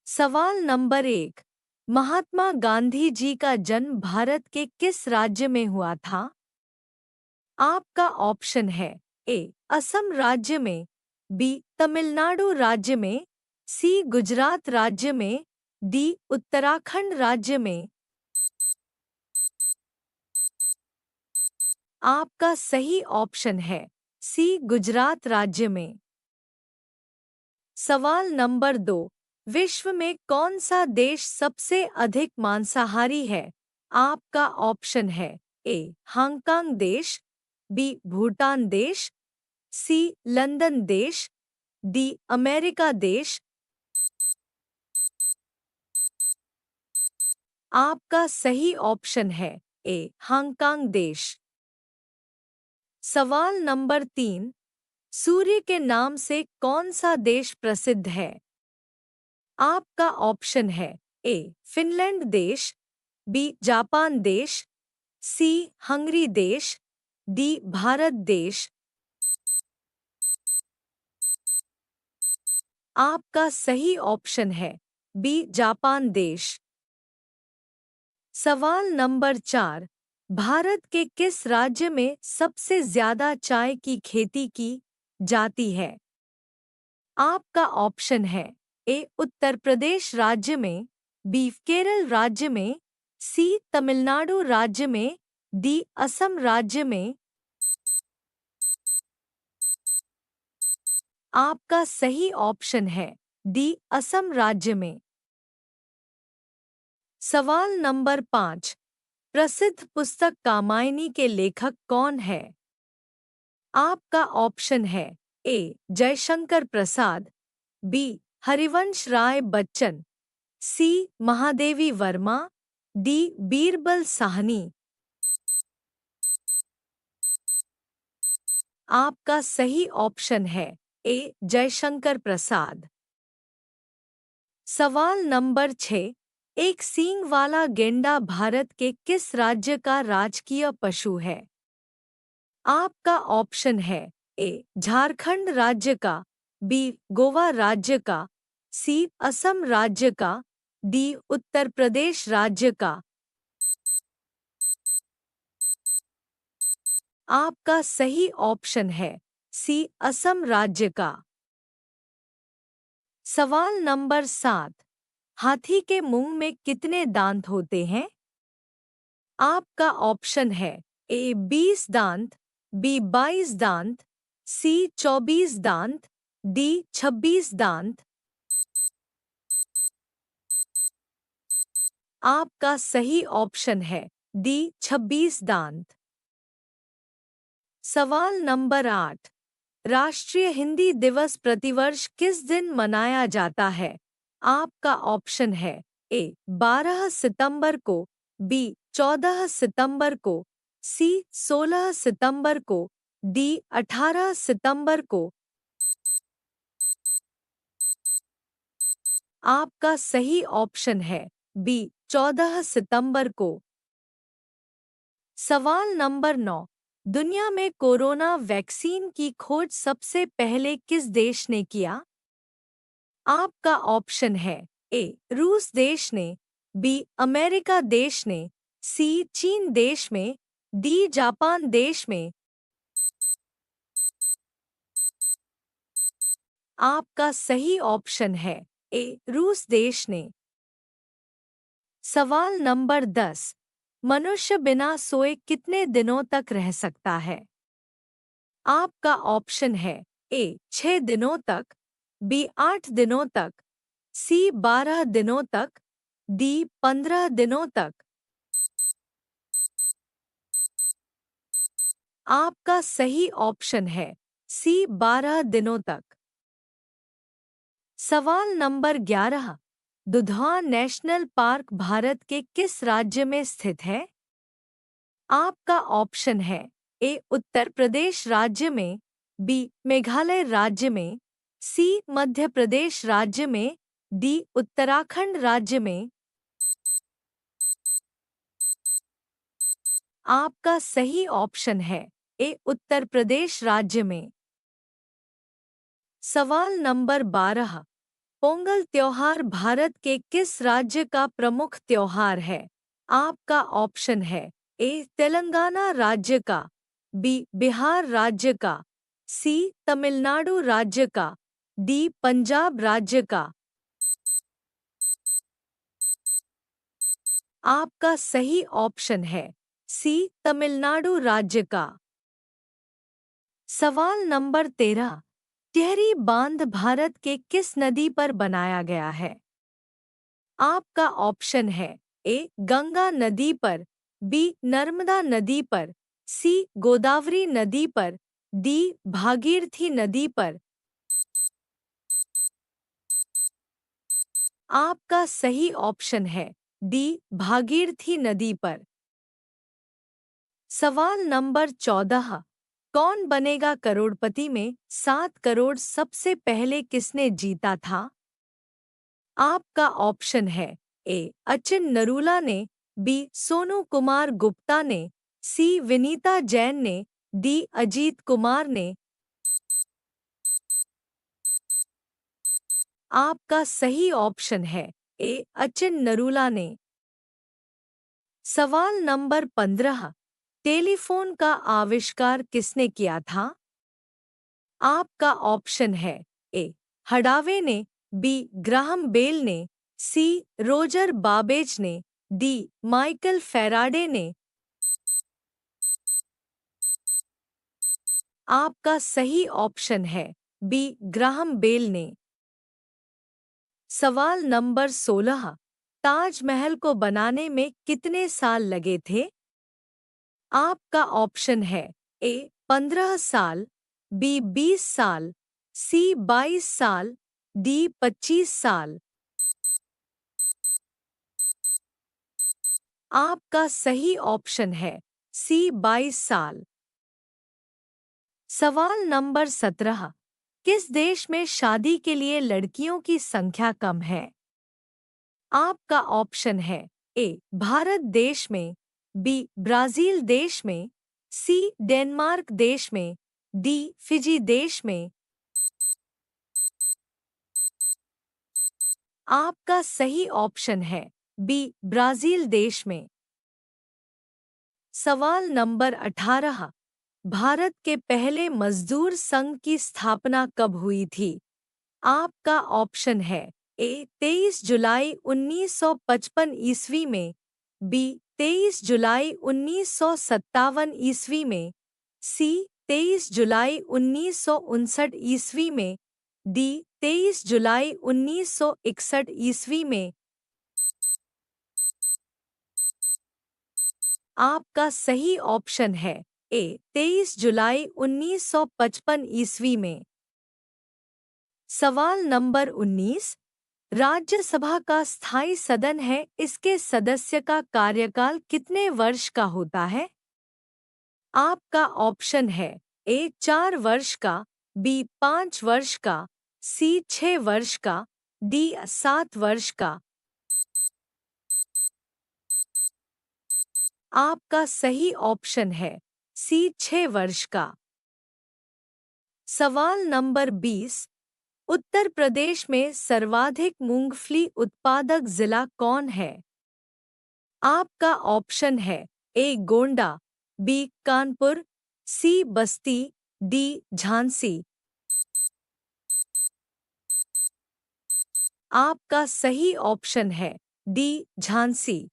सवाल नंबर 1। महात्मा गांधी जी का जन्म भारत के किस राज्य में हुआ था? आपका ऑप्शन है ए असम राज्य में, बी तमिलनाडु राज्य में, सी गुजरात राज्य में, डी उत्तराखंड राज्य में। आपका सही ऑप्शन है सी गुजरात राज्य में। सवाल नंबर 2। विश्व में कौन सा देश सबसे अधिक मांसाहारी है? आपका ऑप्शन है ए हांगकांग देश, बी भूटान देश, सी लंदन देश, डी अमेरिका देश। आपका सही ऑप्शन है ए हांगकांग देश। सवाल नंबर 3। सूर्य के नाम से कौन सा देश प्रसिद्ध है? आपका ऑप्शन है ए फिनलैंड देश, बी जापान देश, सी हंगरी देश, डी भारत देश। आपका सही ऑप्शन है बी जापान देश। सवाल नंबर 4। भारत के किस राज्य में सबसे ज्यादा चाय की खेती की जाती है? आपका ऑप्शन है ए उत्तर प्रदेश राज्य में, बी केरल राज्य में, सी तमिलनाडु राज्य में, डी असम राज्य में। आपका सही ऑप्शन है डी असम राज्य में। सवाल नंबर 5। प्रसिद्ध पुस्तक कामायनी के लेखक कौन है? आपका ऑप्शन है ए जयशंकर प्रसाद, बी हरिवंश राय बच्चन, सी महादेवी वर्मा, डी बीरबल साहनी। आपका सही ऑप्शन है ए जयशंकर प्रसाद। सवाल नंबर 6। एक सींग वाला गेंडा भारत के किस राज्य का राजकीय पशु है? आपका ऑप्शन है ए झारखंड राज्य का, बी गोवा राज्य का, सी असम राज्य का, डी उत्तर प्रदेश राज्य का। आपका सही ऑप्शन है सी असम राज्य का। सवाल नंबर 7। हाथी के मुंह में कितने दांत होते हैं? आपका ऑप्शन है ए 20 दांत, बी 22 दांत, सी 24 दांत, डी 26 दांत। आपका सही ऑप्शन है डी 26 दांत। सवाल नंबर 8। राष्ट्रीय हिंदी दिवस प्रतिवर्ष किस दिन मनाया जाता है? आपका ऑप्शन है ए 12 सितंबर को, बी 14 सितंबर को, सी 16 सितंबर को, डी 18 सितंबर को। आपका सही ऑप्शन है बी 14 सितंबर को। सवाल नंबर 9। दुनिया में कोरोना वैक्सीन की खोज सबसे पहले किस देश ने किया? आपका ऑप्शन है ए रूस देश ने, बी अमेरिका देश ने, सी चीन देश में, डी जापान देश में। आपका सही ऑप्शन है ए रूस देश ने। सवाल नंबर 10। मनुष्य बिना सोए कितने दिनों तक रह सकता है? आपका ऑप्शन है ए 6 दिनों तक, बी 8 दिनों तक, सी 12 दिनों तक, डी 15 दिनों तक। आपका सही ऑप्शन है सी 12 दिनों तक। सवाल number 11। Dudhwa national park Bharat के किस राज्य में स्थित है? आपका ऑप्शन है ए उत्तर प्रदेश राज्य में, बी मेघालय राज्य में, सी मध्य प्रदेश राज्य में, डी उत्तराखंड राज्य में। आपका सही ऑप्शन है ए उत्तर प्रदेश राज्य में। सवाल नंबर 12। पोंगल त्योहार भारत के किस राज्य का प्रमुख त्योहार है? आपका ऑप्शन है ए तेलंगाना राज्य का, बी बिहार राज्य का, सी तमिलनाडु राज्य का, डी पंजाब राज्य का। आपका सही ऑप्शन है सी तमिलनाडु राज्य का। सवाल नंबर 13। टिहरी बांध भारत के किस नदी पर बनाया गया है? आपका ऑप्शन है ए गंगा नदी पर, बी नर्मदा नदी पर, सी गोदावरी नदी पर, डी भागीरथी नदी पर। आपका सही ऑप्शन है डी भागीरथी नदी पर। सवाल नंबर 14। कौन बनेगा करोड़पति में 7 करोड़ सबसे पहले किसने जीता था? आपका ऑप्शन है ए अचिन नरूला ने, बी सोनू कुमार गुप्ता ने, सी विनीता जैन ने, डी अजीत कुमार ने। आपका सही ऑप्शन है ए अचिन नरूला ने। सवाल नंबर 15। टेलीफोन का आविष्कार किसने किया था? आपका ऑप्शन है ए हडावे ने, बी ग्राहम बेल ने, सी रोजर बाबेज ने, डी माइकल फैराडे ने। आपका सही ऑप्शन है बी ग्राहम बेल ने। सवाल नंबर 16। ताजमहल को बनाने में कितने साल लगे थे? आपका ऑप्शन है ए 15 साल, बी 20 साल, सी 22 साल, डी 25 साल। आपका सही ऑप्शन है सी 22 साल। सवाल नंबर 17। किस देश में शादी के लिए लड़कियों की संख्या कम है? आपका ऑप्शन है ए भारत देश में, बी ब्राजील देश में, सी डेनमार्क देश में, डी फिजी देश में। आपका सही ऑप्शन है बी ब्राजील देश में। सवाल नंबर 18। भारत के पहले मजदूर संघ की स्थापना कब हुई थी? आपका ऑप्शन है ए 23 जुलाई 1955 ईस्वी में, बी 23 जुलाई 1957 ईस्वी में, सी 23 जुलाई 1959 ईस्वी में, डी 23 जुलाई 1961 ईस्वी में। आपका सही ऑप्शन है ए 23 जुलाई 1955 ईस्वी में। सवाल नंबर 19। राज्यसभा का स्थायी सदन है, इसके सदस्य का कार्यकाल कितने वर्ष का होता है? आपका ऑप्शन है ए 4 वर्ष का, बी 5 वर्ष का, सी 6 वर्ष का, डी 7 वर्ष का। आपका सही ऑप्शन है सी 6 वर्ष का। सवाल नंबर 20। उत्तर प्रदेश में सर्वाधिक मूंगफली उत्पादक जिला कौन है? आपका ऑप्शन है ए गोंडा, बी कानपुर, सी बस्ती, डी झांसी। आपका सही ऑप्शन है डी झांसी।